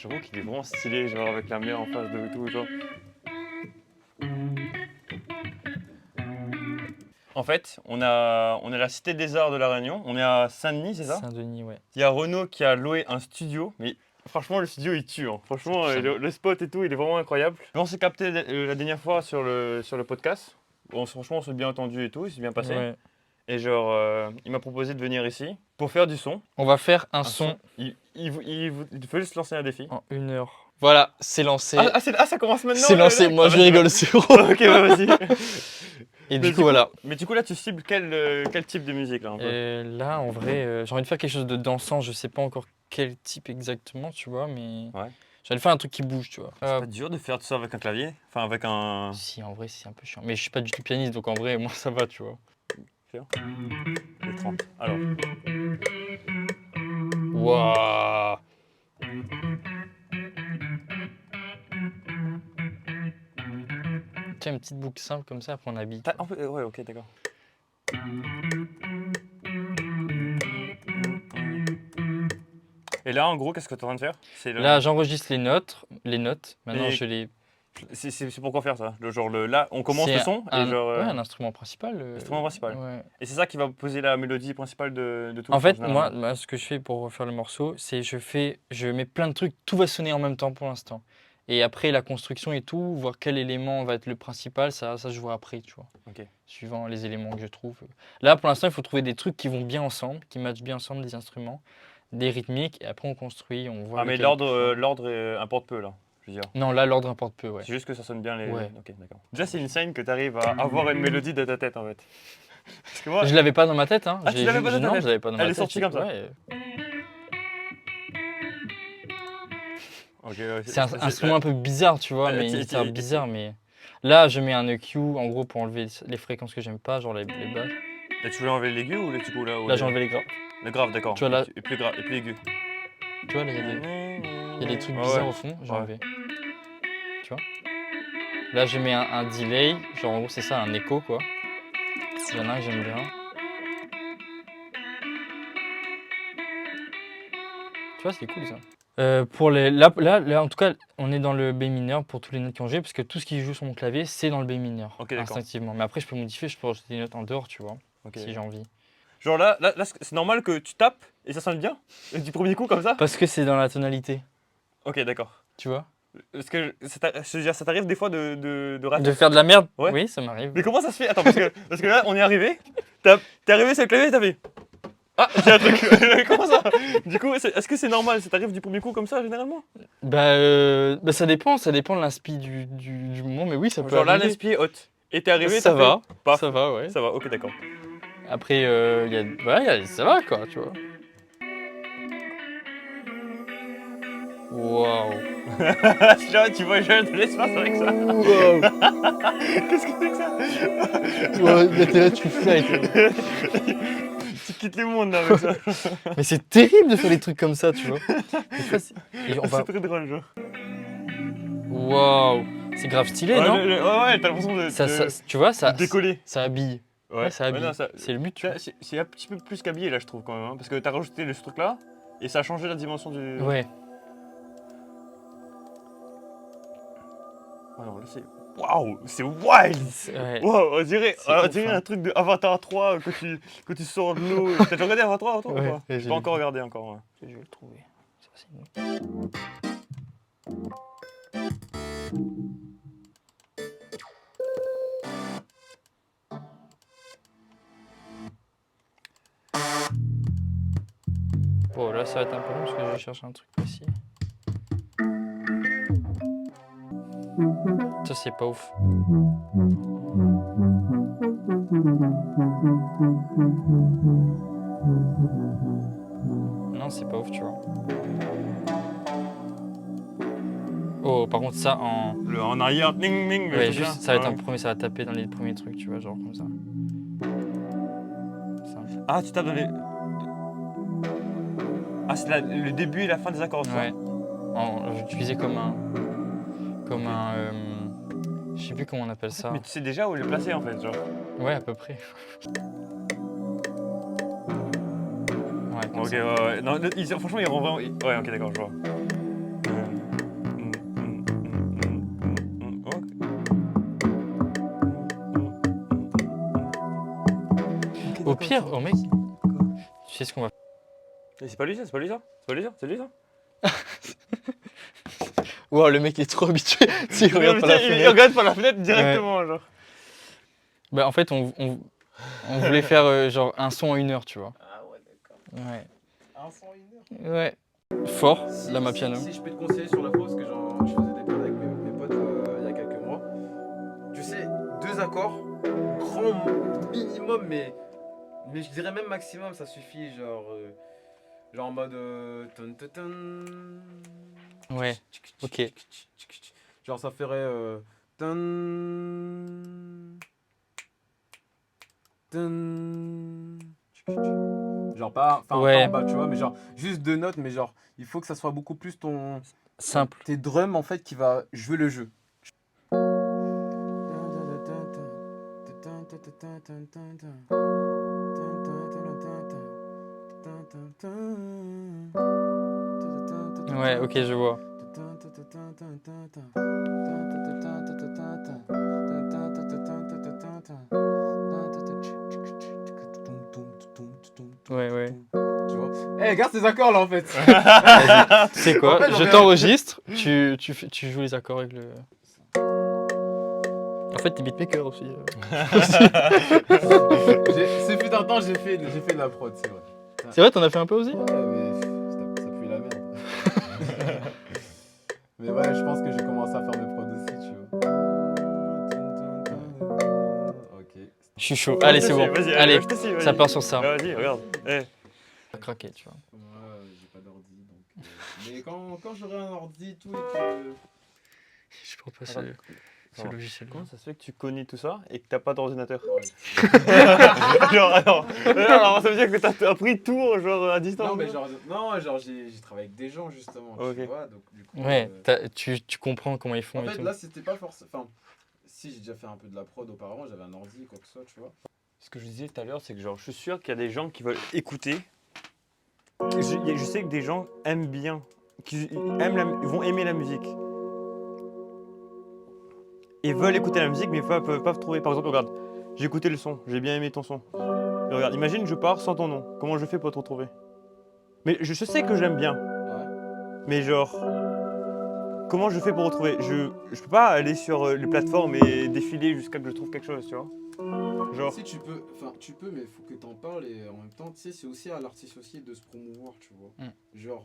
J'avoue qu'il est vraiment stylé, genre avec la mer en face de tout, genre. En fait, on est à la Cité des Arts de La Réunion, on est à Saint-Denis, c'est ça? Saint-Denis, ouais. Il y a Renaud qui a loué un studio, mais franchement, le studio il tue. Hein. Franchement, C'est puissant. le spot et tout, il est vraiment incroyable. On s'est capté la dernière fois sur le podcast. Bon, franchement, on s'est bien entendu et tout, il s'est bien passé. Ouais. Et genre, il m'a proposé de venir ici pour faire du son. On va faire un Un son Il veut juste lancer un défi. en 1 heure. Voilà, c'est lancé. Ça commence maintenant? C'est lancé, moi je rigole, c'est gros. Ok, bah, vas-y. Et du coup, voilà. Mais du coup, là, tu cibles quel type de musique là un peu? Là, en vrai, j'ai envie de faire quelque chose de dansant. Je sais pas encore quel type exactement, tu vois, mais Ouais. j'ai envie de faire un truc qui bouge, tu vois. C'est pas dur de faire tout ça avec un clavier? Enfin, avec un. Si, en vrai, c'est un peu chiant. Mais je suis pas du tout pianiste, donc en vrai, moi, ça va, tu vois. Les 30. Alors. Waouh. Tiens, une petite boucle simple comme ça, après on habille. Ouais, ok, d'accord. Et là, en gros, qu'est-ce que tu es en train de faire? Là, j'enregistre les notes. Maintenant, Et je les. c'est pour quoi faire ça? Là, on commence le son et genre. Ouais, un instrument principal. Instrument principal. Ouais. Et c'est ça qui va poser la mélodie principale de tout. En fait, généralement. moi, ce que je fais pour faire le morceau, c'est je mets plein de trucs, tout va sonner en même temps pour l'instant. Et après, la construction et tout, voir quel élément va être le principal, ça je vois après, tu vois. Ok. Suivant les éléments que je trouve. Là, pour l'instant, il faut trouver des trucs qui vont bien ensemble, qui matchent bien ensemble, des instruments, des rythmiques, et après on construit, on voit. Ah, mais lequel est le plus l'ordre importe peu là, je veux dire. Non, là, l'ordre importe peu, ouais. C'est juste que ça sonne bien les. Ouais. Ok, d'accord. Déjà, c'est une scène que tu arrives à avoir une mélodie de ta tête en fait. Parce que moi. Je l'avais pas dans ma tête, hein. Ah, tu l'avais pas dans ta Non, tête? je l'avais pas dans ma Elle tête. est sortie comme ça. Ouais. Ok, ouais, C'est un instrument un peu bizarre, tu vois, mais une guitare bizarre, mais... Là, je mets un EQ, en gros, pour enlever les fréquences que j'aime pas, genre les basses. Et tu voulais enlever l'aigu ou les petits là? Là, j'ai enlevé les graves. Le grave, d'accord. Tu vois, là- Et plus grave, et plus aigu. Tu vois, là, il y a des trucs Ouais, bizarres ouais. au fond, j'ai Ouais. enlevé. Tu vois. Là, je mets un delay, genre, en gros, c'est ça, un écho, quoi. Il y en a un que j'aime bien. Tu vois, c'est cool, ça. Pour les... Là, en tout cas, on est dans le B mineur pour tous les notes qui ont joué, parce que tout ce qui joue sur mon clavier, c'est dans le B mineur, Ok, d'accord. instinctivement. Mais après, je peux modifier, je peux rajouter des notes en dehors, tu vois, Ok. si j'ai envie. Genre là, c'est normal que tu tapes et ça sonne bien? Du premier coup comme ça? Parce que c'est dans la tonalité, Ok, d'accord. tu vois. Est-ce que ça t'arrive des fois de rater? De faire de la merde? Ouais. Oui, ça m'arrive. Mais comment ça se fait? Attends, parce que là, on est arrivé. T'es arrivé sur le clavier et t'as fait. Ah, j'ai un truc. Comment ça? Du coup, est-ce que c'est normal? Ça t'arrive du premier coup comme ça généralement? Bah ça dépend de l'inspi du moment, mais oui, ça peut Genre là, arriver. l'inspi est haute. Et t'es arrivé, Ça t'as va, fait, paf. ça va, ouais. Ça va, ok, d'accord. Après, ça va, quoi, tu vois. Waouh. Là, tu voyages de l'espace avec ça. Waouh. Qu'est-ce que c'est que ça? Ouais, t'es là, tu flight. Tu quittes le monde là avec ça. Mais c'est terrible de faire des trucs comme ça, tu vois. Des fois, et on va... C'est très drôle, genre. Waouh. C'est grave stylé, Ouais, non? ouais, t'as l'impression de tu vois, ça décoller. ça habille. Ouais, ça habille. non, C'est le but, tu vois. c'est un petit peu plus qu'habillé là, je trouve quand même. Hein, parce que t'as rajouté ce truc là et ça a changé la dimension du. Ouais. Alors là, c'est. Waouh, c'est wild! Ouais. Waouh, on dirait C'est ouf, un hein. truc de Avatar 3 que tu sors de l'eau. T'as déjà regardé Avatar 3 ou Ouais, pas? j'ai J'ai pas vu. encore regardé encore. Ouais. Je vais le trouver. Ça, c'est une- Bon, là, ça va être un peu long parce que je vais chercher un truc précis. Ça, c'est pas ouf. Non, c'est pas ouf, tu vois. Oh, par contre, ça en. En arrière, ning ning. Ouais, juste, ça va être un premier, ça va taper dans les premiers trucs, tu vois, genre comme ça. Ça. Ah, tu tapes dans les. Ah, c'est le début et la fin des accords, ça? Ouais. J'utilisais comme un. Comme un. Je sais plus comment on appelle ça. Mais tu sais déjà où les placer en fait, genre. Ouais, à peu près. Ouais, comme Ok, ça. ouais. Non, franchement, ils rend vraiment. Ouais, ok, d'accord, je vois. pire, oh mec, tu sais ce qu'on va faire. C'est pas lui ça, c'est pas lui ça, c'est pas lui ça, c'est lui ça. Wow, le mec il est trop habitué. Si, il regarde par la Il fenêtre. regarde par la fenêtre directement, genre. Bah, en fait, on voulait faire genre un son en 1 heure, tu vois. Ah ouais, d'accord. Ouais. Un son, 1 heure. Ouais. Fort, là, ma piano. Si je peux te conseiller sur la pause, parce que je faisais des prods avec mes potes il y a quelques mois. Tu sais, 2 accords, grand minimum, mais je dirais même maximum, ça suffit. Genre en mode. Tun, tun, tun. Ouais, ok. Genre ça ferait. Tun, tun. Genre pas, enfin Ouais. pas en bas, tu vois, mais genre juste 2 notes, mais genre il faut que ça soit beaucoup plus Simple. tes drums en fait qui va jouer le jeu. Ouais, ok, je vois. Ouais, ouais. Tu vois. Eh, regarde ces accords là en fait. Tu sais quoi, En fait, je t'enregistre, tu joues les accords avec le... En fait, t'es beatmaker aussi. Ce fut un temps, j'ai fait de la prod, c'est vrai. C'est vrai, t'en as fait un peu aussi? Ouais, mais ça pue la merde. Mais ouais, je pense que j'ai commencé à faire mes prods aussi, tu vois. Ok. Je suis chaud. Allez, c'est bon. Vas-y, Allez, je te suis, vas-y. ça part sur ça. Ah, vas-y, regarde. Eh. Ça craquer, tu vois. Moi, j'ai pas d'ordi, donc. Mais quand j'aurai un ordi, tout et que. Je prends pas Attends. ce Alors, logiciel. Comment ça se fait que tu connais tout ça et que t'as pas d'ordinateur? Ouais. Genre, alors, ça veut dire que t'as appris tout genre à distance? Non, mais genre j'ai travaillé avec des gens justement, Ok. tu vois, donc du coup. Ouais, tu comprends comment ils font En et fait, tout. là, c'était pas forcément. Enfin, si j'ai déjà fait un peu de la prod auparavant, j'avais un ordi, quoi que ce soit, tu vois. Ce que je disais tout à l'heure, c'est que genre, je suis sûr qu'il y a des gens qui veulent écouter. Je sais que des gens aiment bien, vont aimer la musique. Et veulent écouter la musique, mais peuvent pas trouver. Par exemple, regarde, j'ai écouté le son, j'ai bien aimé ton son. Et regarde, imagine, je pars sans ton nom. Comment je fais pour te retrouver? Mais je sais que j'aime bien, Ouais. mais genre, comment je fais pour retrouver? Je peux pas aller sur les plateformes et défiler jusqu'à que je trouve quelque chose, tu vois? Genre, Si tu peux, mais il faut que t'en parles et en même temps, tu sais, c'est aussi à l'artiste aussi de se promouvoir, tu vois. Genre,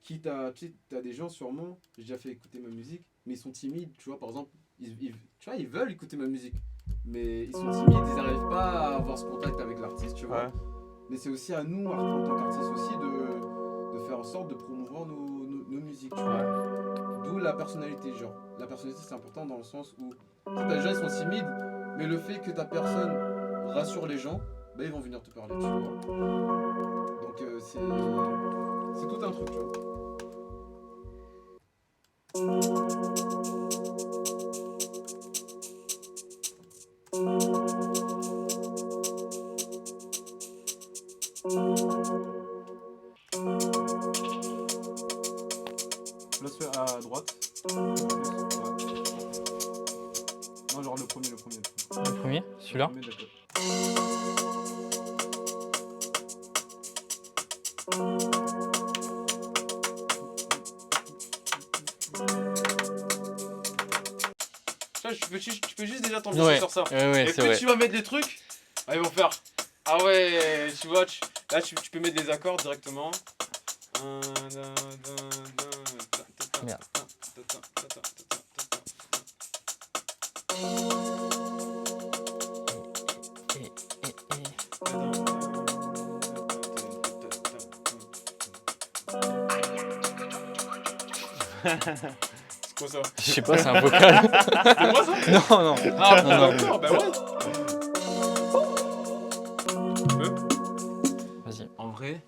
quitte à, tu sais, t'as des gens sûrement, j'ai déjà fait écouter ma musique, mais ils sont timides, tu vois, par exemple, tu vois, ils veulent écouter ma musique, mais ils sont timides, ils n'arrivent pas à avoir ce contact avec l'artiste, tu vois. ouais. Mais c'est aussi à nous, en tant qu'artistes aussi, de faire en sorte de promouvoir nos musiques, tu vois. D'où la personnalité, genre. La personnalité, c'est important dans le sens où, tu sais, t'as des gens, ils sont timides, mais le fait que ta personne rassure les gens, bah, ils vont venir te parler, tu vois. Donc, c'est tout un truc, tu vois. Place à droite. Ouais. Non, genre le premier. Le premier, celui-là. Le premier, d'accord. Tu peux juste déjà t'ambiancer Ouais, sur ça. ouais, Et c'est plus vrai. tu vas mettre des trucs, ils vont faire. Ah ouais, tu vois, là tu peux mettre des accords directement. Merde. C'est quoi ça? Je sais pas, c'est un vocal. C'est moi ça? Non, non. Ah, Non, non. d'accord, bah ouais. Vas-y. En vrai,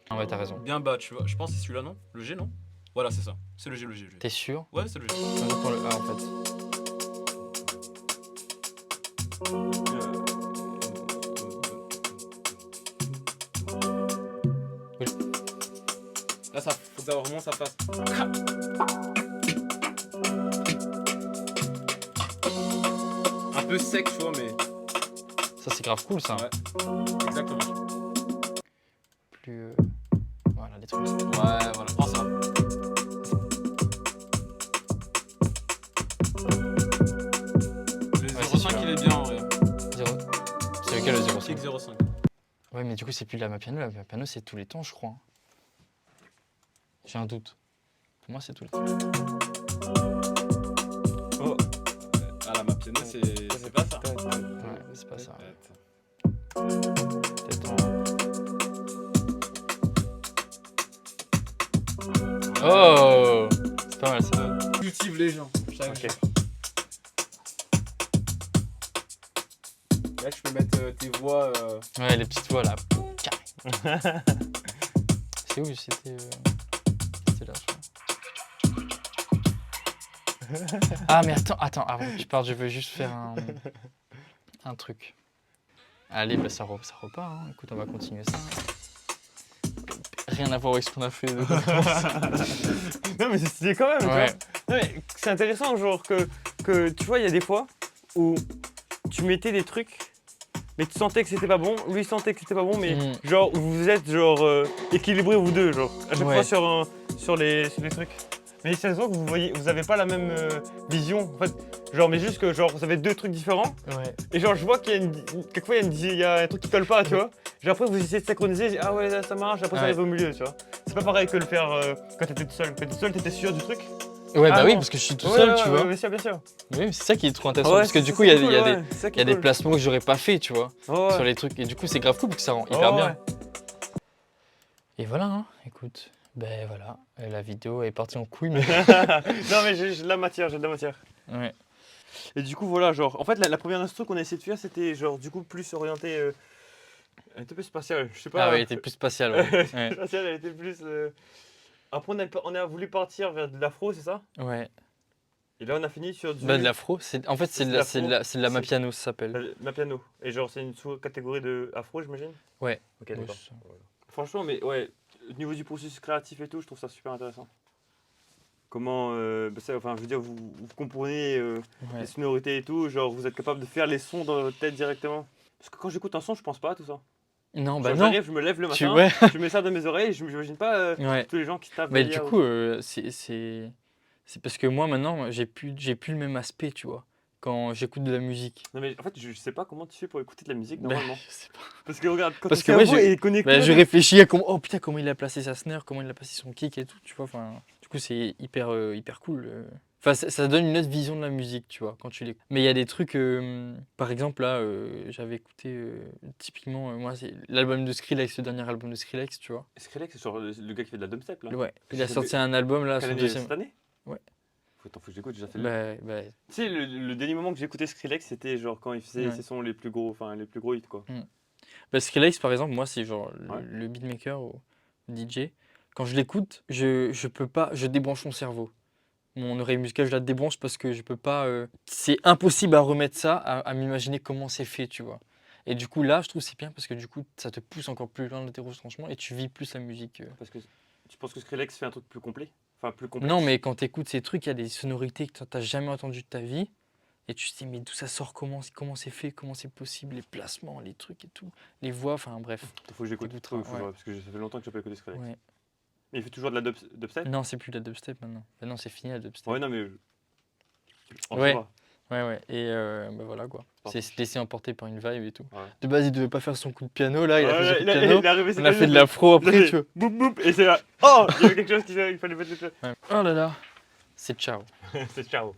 Ah ouais, t'as raison. bien bas, tu vois. Je pense que c'est celui-là, non? Le G, non? Voilà, c'est ça. C'est le G. T'es sûr? Ouais, c'est le G. Attends, le A en fait. Là, ça faut que vraiment ça fasse. Un peu sec, tu vois, mais. Ça, c'est grave cool, ça. Ouais. Exactement. Plus. Voilà, des trucs. Ouais, voilà. Prends ça. Le Ouais, 05, c'est il est bien en vrai. Zéro. C'est lequel le 05? Kick 05. Ouais, mais du coup, c'est plus la Mapiano. La Mapiano, c'est tous les temps, je crois. J'ai un doute. Pour moi, c'est tous les temps. Oh, Ah, la Mapiano, c'est pas ça. Ouais, c'est pas ça. Peut-être. Peut-être Oh! C'est pas mal ça. Cultive les gens. Chaque ok. jour. Là, tu peux mettre tes voix. Ouais, les petites voix là. Carré. C'est où c'était C'était là, je crois. Ah, mais attends, avant que tu partes, je veux juste faire un truc. Allez, bah ça repart. Hein. Écoute, on va continuer ça. Rien à voir avec ce qu'on a fait. Non mais c'est stylé quand même, tu vois. Ouais. Non, mais c'est intéressant, genre que tu vois, il y a des fois où tu mettais des trucs, mais tu sentais que c'était pas bon, lui sentait que c'était pas bon, mais genre où vous êtes genre équilibrés vous deux, genre à chaque Ouais. fois sur les trucs. Mais c'est intéressant que vous avez pas la même vision, en fait. Genre, mais juste que genre vous avez deux trucs différents, Ouais. et genre je vois qu'il y a quelquefois il y a un truc qui colle pas, tu vois. Genre après vous essayez de synchroniser, ah ouais là, ça marche, après ça Ouais. arrive au milieu, tu vois. C'est pas pareil que le faire quand t'étais tout seul. Quand t'étais tout seul, t'étais sûr du truc. Ouais, Ah bah oui, non. parce que je suis tout Ouais, seul, ouais, tu ouais, vois. bien sûr, bien sûr. Oui, mais c'est ça qui est trop intéressant. Ouais, parce que c'est- du coup, c'est il y a cool, des. ouais, c'est ça qui Il y a est des cool. placements que j'aurais pas fait, tu vois, Ouais, sur ouais. les trucs. Et du coup, c'est grave cool parce que ça rend Ouais, hyper ouais. bien. Et voilà, hein, écoute. Ben voilà, la vidéo est partie en couille, mais. Non mais j'ai de la matière, j'ai de la matière. Ouais. Et du coup voilà, genre, en fait la première instru qu'on a essayé de faire c'était genre du coup plus orienté, elle était plus spatiale, je sais pas. Ah ouais, il était plus spatial, ouais. Ouais. Spatiale, elle était plus... Après on a voulu partir vers de l'afro, c'est ça? Ouais. Et là on a fini sur du... Bah, de l'afro, en fait, c'est de la, C'est de c'est de la l'afro. Mapiano, ça s'appelle. Ma piano. Et genre c'est une sous-catégorie de afro j'imagine? Ouais. Ok Ouais, d'accord. c'est ça. Franchement mais ouais, au niveau du processus créatif et tout, je trouve ça super intéressant. Comment, enfin je veux dire, vous comprenez Ouais. les sonorités et tout, genre vous êtes capable de faire les sons dans votre tête directement. Parce que quand j'écoute un son, je pense pas à tout ça. Non, bah Genre, non. j'arrive, je me lève le Tu matin, ouais. je mets ça dans mes oreilles, et je m'imagine pas Ouais. tous les gens qui tapent Mais du derrière. coup, c'est parce que moi maintenant, j'ai plus le même aspect, tu vois, quand j'écoute de la musique. Non mais en fait, je sais pas comment tu fais pour écouter de la musique Bah, normalement. je sais pas. Parce que regarde, quand Parce ton que ouais, cerveau est connecté. Bah, je réfléchis à comment, oh putain, comment il a placé sa snare, comment il a placé son kick et tout, tu vois. Enfin, du coup, c'est hyper cool. Enfin, ça donne une autre vision de la musique, tu vois, quand tu l'écoutes. Mais il y a des trucs, par exemple, là, j'avais écouté typiquement, moi, c'est l'album de Skrillex, le dernier album de Skrillex, tu vois. Skrillex, c'est genre le gars qui fait de la dubstep là. Ouais, il a C'est sorti un album là, Quelle son année, deuxième. cette année? Ouais. Faut que j'écoute, j'ai déjà fait Bah, Tu sais, le dernier moment que j'ai écouté Skrillex, c'était genre quand il faisait Ouais. ses sons les plus gros, enfin les plus gros hits quoi. bah, Skrillex, par exemple, moi, c'est genre Ouais. le beatmaker ou DJ. Quand je l'écoute, je peux pas, je débranche mon cerveau. Mon oreille musicale, je la débranche parce que je peux pas. C'est impossible à remettre ça, à m'imaginer comment c'est fait, tu vois. Et du coup, là, je trouve que c'est bien parce que du coup, ça te pousse encore plus loin de tes retranchements et tu vis plus la musique. Parce que tu penses que Skrillex fait un truc plus complet? Enfin plus complexe? Non, mais quand tu écoutes ces trucs, il y a des sonorités que tu n'as jamais entendues de ta vie. Et tu te dis, mais d'où ça sort, comment c'est fait, comment c'est possible, les placements, les trucs et tout, les voix, enfin bref. Faut que j'écoute, T'écouteras, faut que je ouais. vois, parce que ça fait longtemps que j'ai pas écouté Skrillex. Ouais. Mais il fait toujours de la dubstep? Non, c'est plus la dubstep maintenant. Bah non, c'est fini la dubstep. Ouais, non, mais. On Ouais. saura. Ouais. Et bah voilà quoi. parti. C'est se laisser emporter par une vibe et tout. Ouais. De base, il devait pas faire son coup de piano là, il a fait son Ouais, coup de piano. il est arrivé, c'est On a comme fait de ça, l'afro après, il tu vois. Boum boum, et c'est là. Oh, il y avait quelque chose qu'il fallait mettre. Ouais. Oh là là, c'est ciao. C'est ciao.